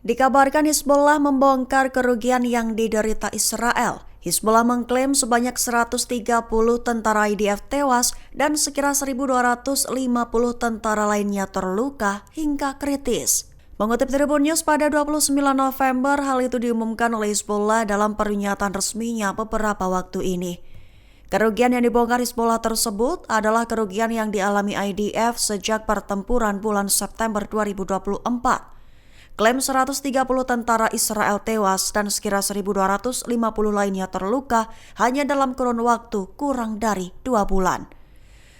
Dikabarkan Hizbullah membongkar kerugian yang diderita Israel. Hizbullah mengklaim sebanyak 130 tentara IDF tewas dan sekira 1.250 tentara lainnya terluka hingga kritis. Mengutip Tribun News pada 29 November, hal itu diumumkan oleh Hizbullah dalam pernyataan resminya beberapa waktu ini. Kerugian yang dibongkar Hizbullah tersebut adalah kerugian yang dialami IDF sejak pertempuran bulan September 2024. Klaim 130 tentara Israel tewas dan sekira 1.250 lainnya terluka hanya dalam kurun waktu kurang dari 2 bulan.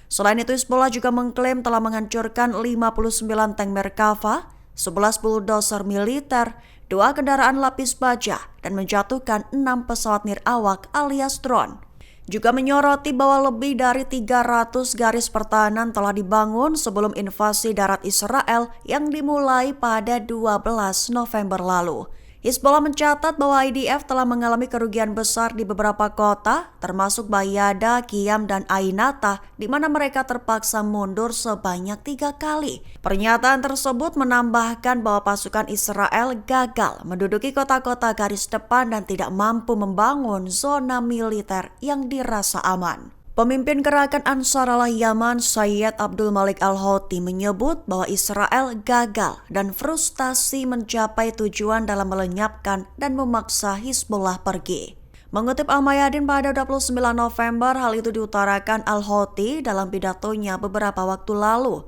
Selain itu, Hizbullah juga mengklaim telah menghancurkan 59 tank Merkava, 11 bulldozer militer, 2 kendaraan lapis baja, dan menjatuhkan 6 pesawat nirawak alias drone. Juga menyoroti bahwa lebih dari 300 garis pertahanan telah dibangun sebelum invasi darat Israel yang dimulai pada 12 November lalu. Hizbullah mencatat bahwa IDF telah mengalami kerugian besar di beberapa kota, termasuk Bayada, Qiyam, dan Ainata, di mana mereka terpaksa mundur sebanyak 3 kali. Pernyataan tersebut menambahkan bahwa pasukan Israel gagal menduduki kota-kota garis depan dan tidak mampu membangun zona militer yang dirasa aman. Pemimpin gerakan Ansar Allah Yaman, Sayyid Abdul Malik Al-Houthi menyebut bahwa Israel gagal dan frustasi mencapai tujuan dalam melenyapkan dan memaksa Hizbullah pergi. Mengutip Al-Mayadin pada 29 November, hal itu diutarakan Al-Houthi dalam pidatonya beberapa waktu lalu.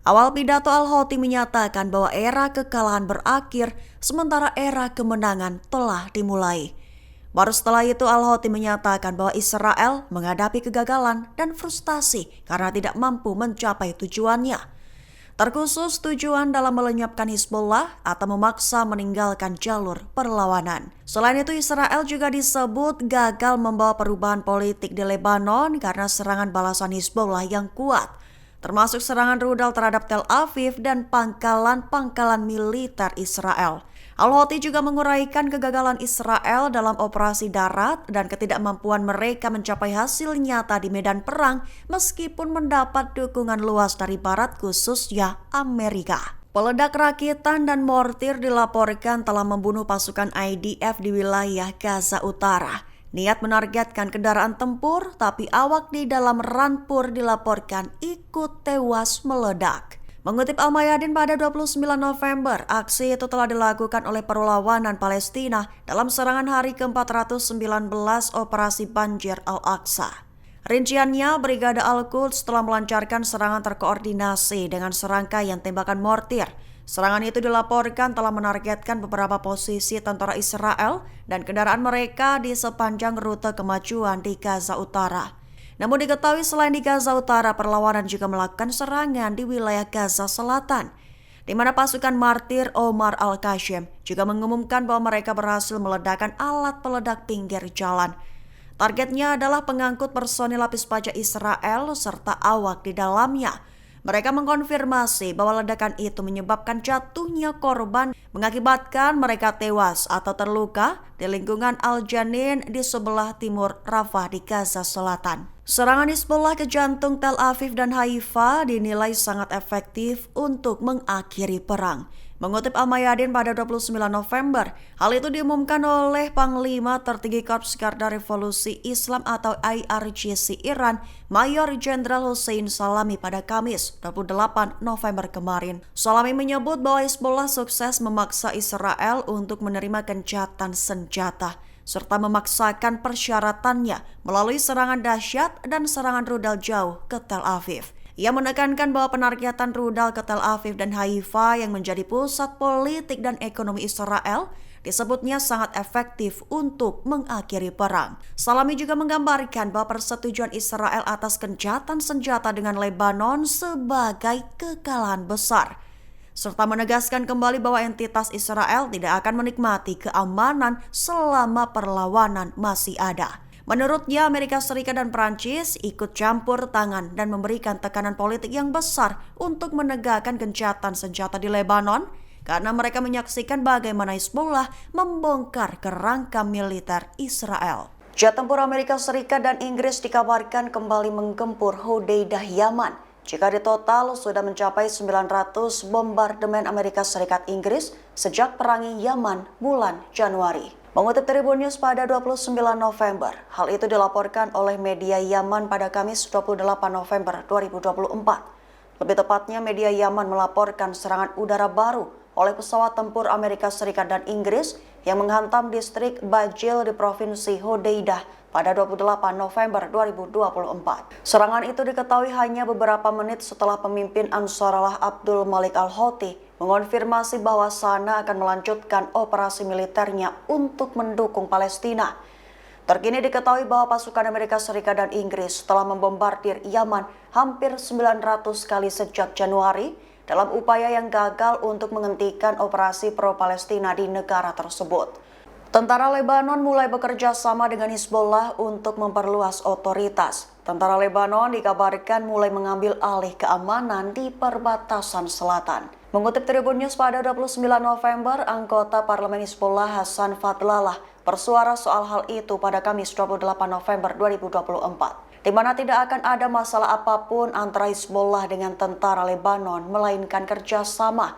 Awal pidato Al-Houthi menyatakan bahwa era kekalahan berakhir, sementara era kemenangan telah dimulai. Baru setelah itu Al-Houthi menyatakan bahwa Israel menghadapi kegagalan dan frustasi karena tidak mampu mencapai tujuannya. Terkhusus tujuan dalam melenyapkan Hizbullah atau memaksa meninggalkan jalur perlawanan. Selain itu, Israel juga disebut gagal membawa perubahan politik di Lebanon karena serangan balasan Hizbullah yang kuat, termasuk serangan rudal terhadap Tel Aviv dan pangkalan-pangkalan militer Israel. Al-Houthi juga menguraikan kegagalan Israel dalam operasi darat dan ketidakmampuan mereka mencapai hasil nyata di medan perang meskipun mendapat dukungan luas dari Barat, khususnya Amerika. Peledak rakitan dan mortir dilaporkan telah membunuh pasukan IDF di wilayah Gaza Utara. Niat menargetkan kendaraan tempur, tapi awak di dalam Ranpur dilaporkan ikut tewas meledak. Mengutip Al-Mayadin pada 29 November, aksi itu telah dilakukan oleh perlawanan Palestina dalam serangan hari ke-419 Operasi Banjir Al-Aqsa. Rinciannya, Brigade Al-Quds telah melancarkan serangan terkoordinasi dengan serangkaian tembakan mortir. Serangan itu dilaporkan telah menargetkan beberapa posisi tentara Israel dan kendaraan mereka di sepanjang rute kemajuan di Gaza Utara. Namun diketahui selain di Gaza Utara, perlawanan juga melakukan serangan di wilayah Gaza Selatan, di mana pasukan martir Omar Al-Qasem juga mengumumkan bahwa mereka berhasil meledakkan alat peledak pinggir jalan. Targetnya adalah pengangkut personil lapis baja Israel serta awak di dalamnya. Mereka mengkonfirmasi bahwa ledakan itu menyebabkan jatuhnya korban, mengakibatkan mereka tewas atau terluka di lingkungan Al-Janin di sebelah timur Rafah di Gaza Selatan. Serangan Hizbullah ke jantung Tel Aviv dan Haifa dinilai sangat efektif untuk mengakhiri perang. Mengutip Al-Mayadin pada 29 November, hal itu diumumkan oleh Panglima Tertinggi Korps Garda Revolusi Islam atau IRGC Iran, Mayor Jenderal Hussein Salami pada Kamis 28 November kemarin. Salami menyebut bahwa Hizbullah sukses memaksa Israel untuk menerima gencatan senjata, serta memaksakan persyaratannya melalui serangan dahsyat dan serangan rudal jauh ke Tel Aviv. Ia menekankan bahwa penargetan rudal ke Tel Aviv dan Haifa yang menjadi pusat politik dan ekonomi Israel disebutnya sangat efektif untuk mengakhiri perang. Salami juga menggambarkan bahwa persetujuan Israel atas gencatan senjata dengan Lebanon sebagai kekalahan besar, serta menegaskan kembali bahwa entitas Israel tidak akan menikmati keamanan selama perlawanan masih ada. Menurutnya, Amerika Serikat dan Prancis ikut campur tangan dan memberikan tekanan politik yang besar untuk menegakkan gencatan senjata di Lebanon karena mereka menyaksikan bagaimana Hizbullah membongkar kerangka militer Israel. Jet tempur Amerika Serikat dan Inggris dikabarkan kembali menggempur Hodeidah, Yaman. jika ditotal sudah mencapai 900 bombardemen Amerika Serikat Inggris sejak Perang Yaman bulan Januari. Mengutip Tribun News pada 29 November, hal itu dilaporkan oleh media Yaman pada Kamis 28 November 2024. Lebih tepatnya, media Yaman melaporkan serangan udara baru oleh pesawat tempur Amerika Serikat dan Inggris yang menghantam distrik Bajil di Provinsi Hodeidah pada 28 November 2024. Serangan itu diketahui hanya beberapa menit setelah pemimpin Ansarullah Abdul Malik Al-Houthi mengonfirmasi bahwa sana akan melanjutkan operasi militernya untuk mendukung Palestina. Terkini diketahui bahwa pasukan Amerika Serikat dan Inggris telah membombardir Yaman hampir 900 kali sejak Januari dalam upaya yang gagal untuk menghentikan operasi pro-Palestina di negara tersebut. Tentara Lebanon mulai bekerja sama dengan Hizbullah untuk memperluas otoritas. Tentara Lebanon dikabarkan mulai mengambil alih keamanan di perbatasan selatan. Mengutip Tribun News pada 29 November, anggota Parlemen Hizbullah Hassan Fadlallah bersuara soal hal itu pada Kamis 28 November 2024, di mana tidak akan ada masalah apapun antara Hizbullah dengan tentara Lebanon, melainkan kerjasama.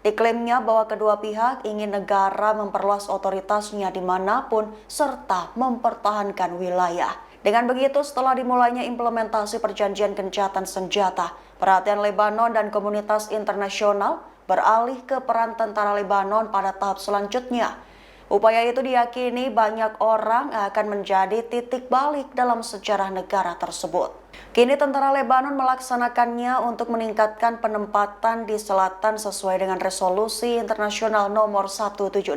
Diklaimnya bahwa kedua pihak ingin negara memperluas otoritasnya dimanapun serta mempertahankan wilayah. Dengan begitu, setelah dimulainya implementasi perjanjian gencatan senjata, perhatian Lebanon dan komunitas internasional beralih ke peran tentara Lebanon pada tahap selanjutnya. Upaya itu diyakini banyak orang akan menjadi titik balik dalam sejarah negara tersebut. Kini tentara Lebanon melaksanakannya untuk meningkatkan penempatan di selatan sesuai dengan resolusi internasional nomor 1701.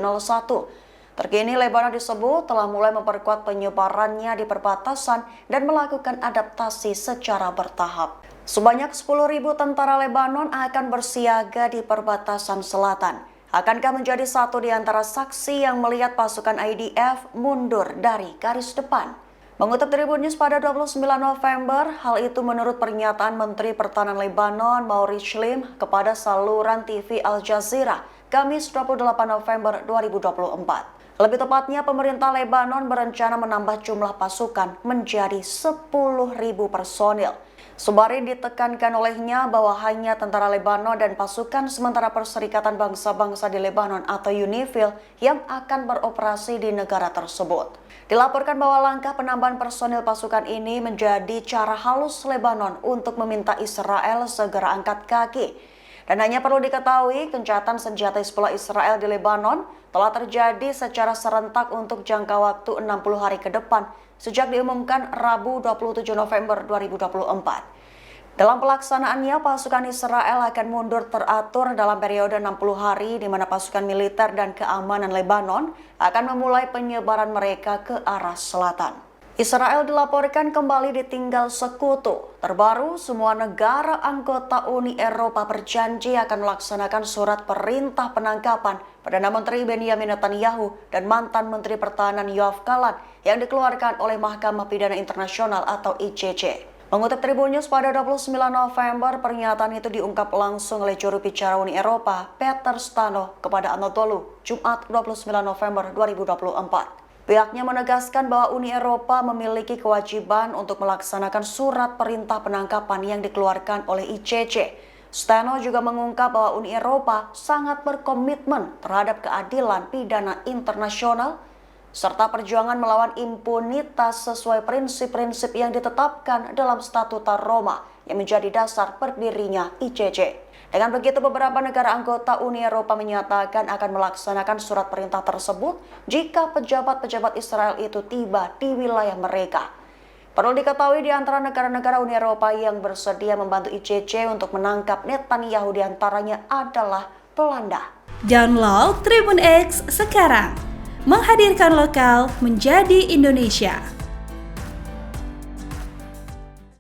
Terkini Lebanon disebut telah mulai memperkuat penyebarannya di perbatasan dan melakukan adaptasi secara bertahap. Sebanyak 10.000 tentara Lebanon akan bersiaga di perbatasan selatan. Akankah menjadi satu di antara saksi yang melihat pasukan IDF mundur dari garis depan? Mengutip Tribun News pada 29 November, hal itu menurut pernyataan Menteri Pertahanan Lebanon Maurice Shlim kepada saluran TV Al Jazeera, Kamis 28 November 2024. Lebih tepatnya, pemerintah Lebanon berencana menambah jumlah pasukan menjadi 10.000 personil. Sembari ditekankan olehnya bahwa hanya tentara Lebanon dan pasukan sementara Perserikatan Bangsa-Bangsa di Lebanon atau UNIFIL yang akan beroperasi di negara tersebut. Dilaporkan bahwa langkah penambahan personil pasukan ini menjadi cara halus Lebanon untuk meminta Israel segera angkat kaki. Dan hanya perlu diketahui, gencatan senjata Hizbullah Israel di Lebanon telah terjadi secara serentak untuk jangka waktu 60 hari ke depan sejak diumumkan Rabu 27 November 2024. Dalam pelaksanaannya, pasukan Israel akan mundur teratur dalam periode 60 hari di mana pasukan militer dan keamanan Lebanon akan memulai penyebaran mereka ke arah selatan. Israel dilaporkan kembali ditinggal sekutu. Terbaru, semua negara anggota Uni Eropa berjanji akan melaksanakan surat perintah penangkapan Perdana Menteri Benjamin Netanyahu dan mantan Menteri Pertahanan Yoav Gallant yang dikeluarkan oleh Mahkamah Pidana Internasional atau ICC. Mengutip Tribun News pada 29 November, pernyataan itu diungkap langsung oleh juru bicara Uni Eropa, Peter Stano, kepada Anadolu, Jumat 29 November 2024. Pihaknya menegaskan bahwa Uni Eropa memiliki kewajiban untuk melaksanakan surat perintah penangkapan yang dikeluarkan oleh ICC. Stano juga mengungkap bahwa Uni Eropa sangat berkomitmen terhadap keadilan pidana internasional serta perjuangan melawan impunitas sesuai prinsip-prinsip yang ditetapkan dalam Statuta Roma yang menjadi dasar berdirinya ICC. Dengan begitu, beberapa negara anggota Uni Eropa menyatakan akan melaksanakan surat perintah tersebut jika pejabat-pejabat Israel itu tiba di wilayah mereka. Perlu diketahui di antara negara-negara Uni Eropa yang bersedia membantu ICC untuk menangkap Netanyahu diantaranya adalah Belanda. Download Tribun X sekarang, menghadirkan lokal menjadi Indonesia.